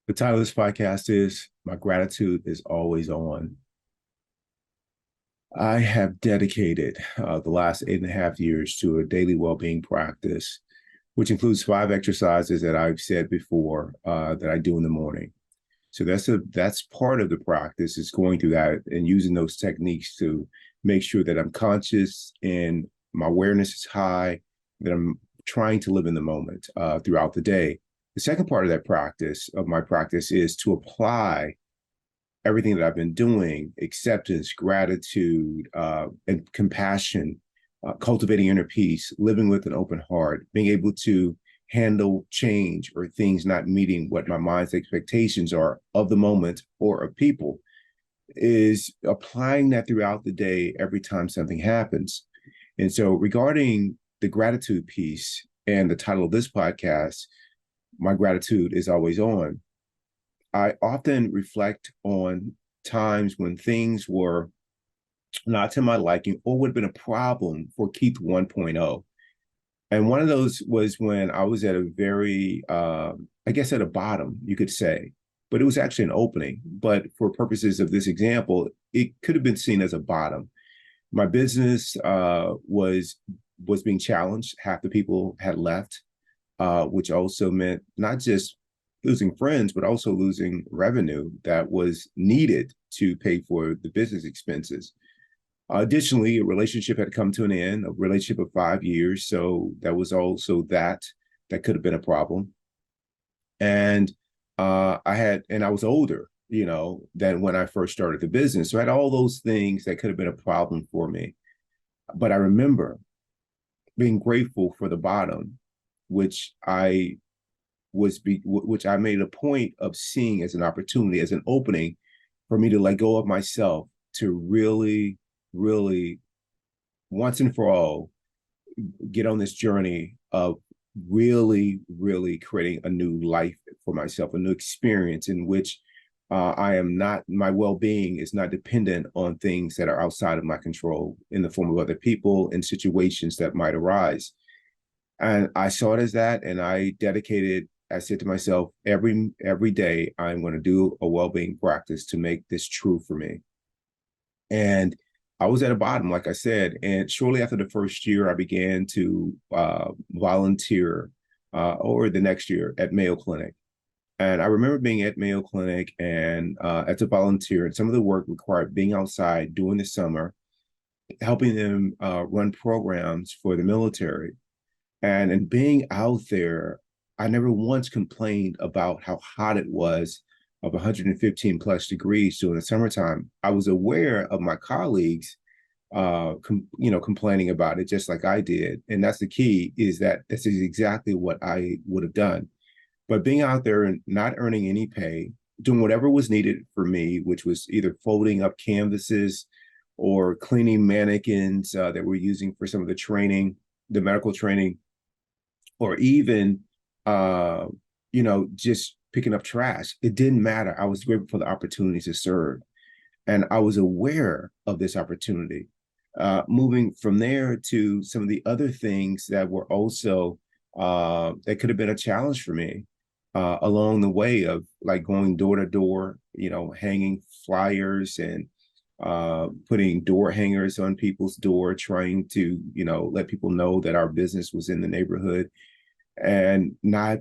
The title of this podcast is My Gratitude is Always On. I have dedicated the last 8.5 years to a daily well-being practice, which includes 5 exercises that I've said before that I do in the morning. So that's part of the practice is going through that and using those techniques to make sure that I'm conscious and my awareness is high, that I'm trying to live in the moment throughout the day. The second part of that practice, of my practice, is to apply everything that I've been doing, acceptance, gratitude, and compassion, cultivating inner peace, living with an open heart, being able to handle change or things not meeting what my mind's expectations are of the moment or of people, is applying that throughout the day every time something happens. And so, regarding the gratitude piece and the title of this podcast, My Gratitude is Always On. I often reflect on times when things were not to my liking or would have been a problem for Keith 1.0. And one of those was when I was at a very, I guess, at a bottom, you could say, but it was actually an opening. But for purposes of this example, it could have been seen as a bottom. My business was being challenged. Half the people had left, which also meant not just losing friends, but also losing revenue that was needed to pay for the business expenses. Additionally, a relationship had come to an end, a relationship of 5 years. So that was also that could have been a problem. And and I was older, than when I first started the business. So I had all those things that could have been a problem for me. But I remember being grateful for the bottom, which which I made a point of seeing as an opportunity, as an opening for me to let go of myself to really, really, once and for all, get on this journey of really, really creating a new life for myself, a new experience in which I am not, my well-being is not dependent on things that are outside of my control in the form of other people and situations that might arise. And I saw it as that, and I said to myself, every day I'm going to do a well-being practice to make this true for me. And I was at a bottom, like I said. And shortly after the first year, I began to volunteer or the next year at Mayo Clinic. And I remember being at Mayo Clinic and as a volunteer, and some of the work required being outside during the summer, helping them run programs for the military. And in being out there, I never once complained about how hot it was of 115 plus degrees during the summertime. I was aware of my colleagues, complaining about it just like I did. And that's the key, is that this is exactly what I would have done. But being out there and not earning any pay, doing whatever was needed for me, which was either folding up canvases or cleaning mannequins that we're using for some of the training, the medical training, or even, just picking up trash. It didn't matter. I was grateful for the opportunity to serve. And I was aware of this opportunity. Moving from there to some of the other things that were also, that could have been a challenge for me along the way of like going door to door, hanging flyers and putting door hangers on people's door, trying to, let people know that our business was in the neighborhood and not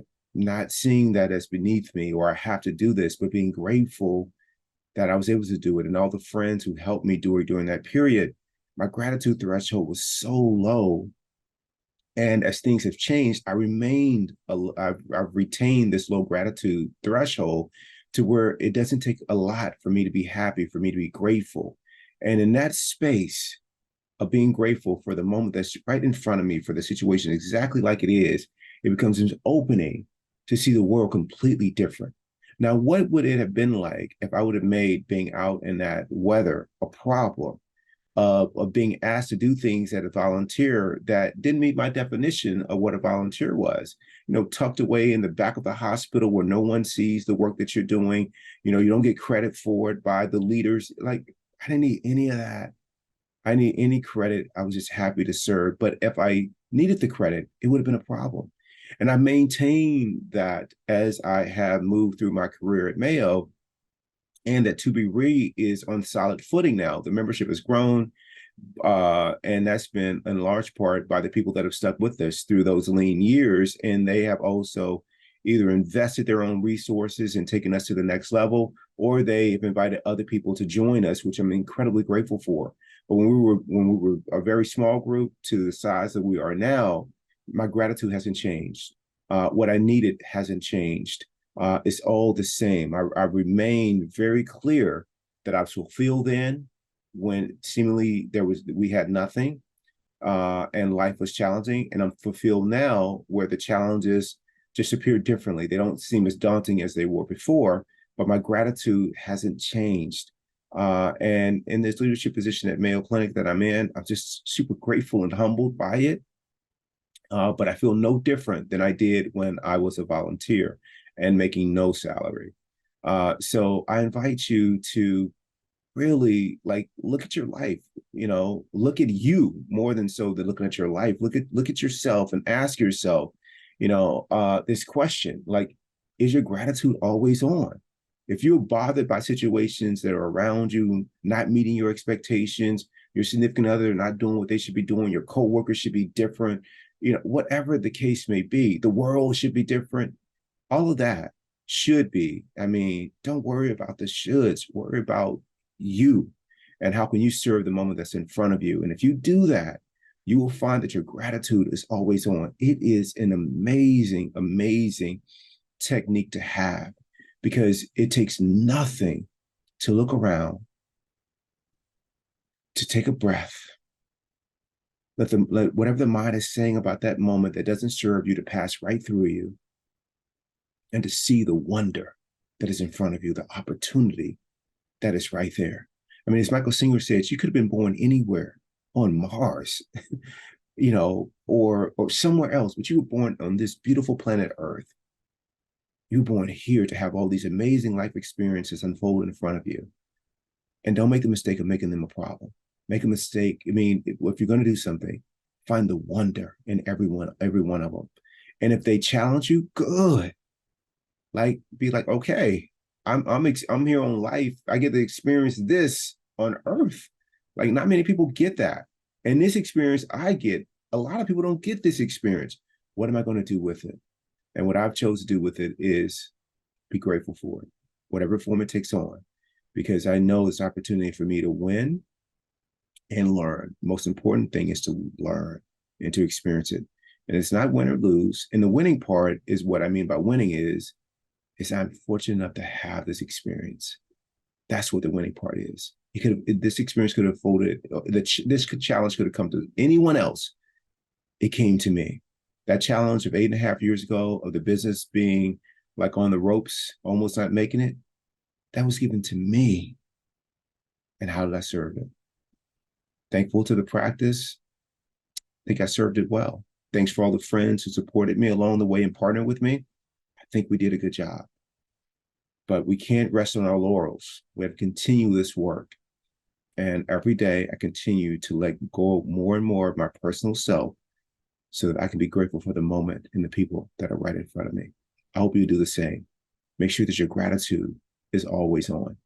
seeing that as beneath me or I have to do this, but being grateful that I was able to do it. And all the friends who helped me do it during that period, my gratitude threshold was so low. And as things have changed, I've retained this low gratitude threshold to where it doesn't take a lot for me to be happy, for me to be grateful. And in that space of being grateful for the moment that's right in front of me, for the situation exactly like it is, it becomes an opening to see the world completely different. Now, what would it have been like if I would have made being out in that weather a problem, of being asked to do things as a volunteer that didn't meet my definition of what a volunteer was? Tucked away in the back of the hospital where no one sees the work that you're doing. You don't get credit for it by the leaders. Like, I didn't need any of that. I didn't need any credit. I was just happy to serve. But if I needed the credit, it would have been a problem. And I maintain that as I have moved through my career at Mayo, and that ToBeRe is on solid footing now. The membership has grown, and that's been in large part by the people that have stuck with us through those lean years. And they have also either invested their own resources and taken us to the next level, or they have invited other people to join us, which I'm incredibly grateful for. But when we were a very small group to the size that we are now, my gratitude hasn't changed. What I needed hasn't changed. It's all the same. I remain very clear that I was fulfilled in when seemingly we had nothing, and life was challenging, and I'm fulfilled now where the challenges just appear differently. They don't seem as daunting as they were before, but my gratitude hasn't changed. And in this leadership position at Mayo Clinic that I'm in, I'm just super grateful and humbled by it. But I feel no different than I did when I was a volunteer and making no salary. So I invite you to really like look at your life, look at you more than so than looking at your life. Look at yourself and ask yourself, this question, like, is your gratitude always on? If you're bothered by situations that are around you, not meeting your expectations, your significant other not doing what they should be doing, your coworkers should be different, whatever the case may be, the world should be different, all of that should be. I mean, don't worry about the shoulds, worry about you and how can you serve the moment that's in front of you. And if you do that, you will find that your gratitude is always on. It is an amazing, amazing technique to have, because it takes nothing to look around, to take a breath, let whatever the mind is saying about that moment that doesn't serve you to pass right through you, and to see the wonder that is in front of you, the opportunity that is right there. I mean, as Michael Singer said, you could have been born anywhere on Mars, or somewhere else, but you were born on this beautiful planet Earth. You were born here to have all these amazing life experiences unfold in front of you. And don't make the mistake of making them a problem. Make a mistake. I mean, if you're going to do something, find the wonder in every one of them. And if they challenge you, good. Like, be like, okay, I'm here on life. I get to experience this on Earth. Like, not many people get that. And this experience I get, a lot of people don't get this experience. What am I going to do with it? And what I've chosen to do with it is be grateful for it, whatever form it takes on, because I know it's an opportunity for me to win and learn. The most important thing is to learn and to experience it. And it's not win or lose. And the winning part is what I mean by winning is I'm fortunate enough to have this experience. That's what the winning part is. This experience could have folded, this challenge could have come to anyone else. It came to me. That challenge of 8.5 years ago of the business being like on the ropes, almost not making it, that was given to me. And how did I serve it? Thankful to the practice. I think I served it well. Thanks for all the friends who supported me along the way and partnered with me. I think we did a good job. But we can't rest on our laurels. We have to continue this work. And every day I continue to let go more and more of my personal self so that I can be grateful for the moment and the people that are right in front of me. I hope you do the same. Make sure that your gratitude is always on.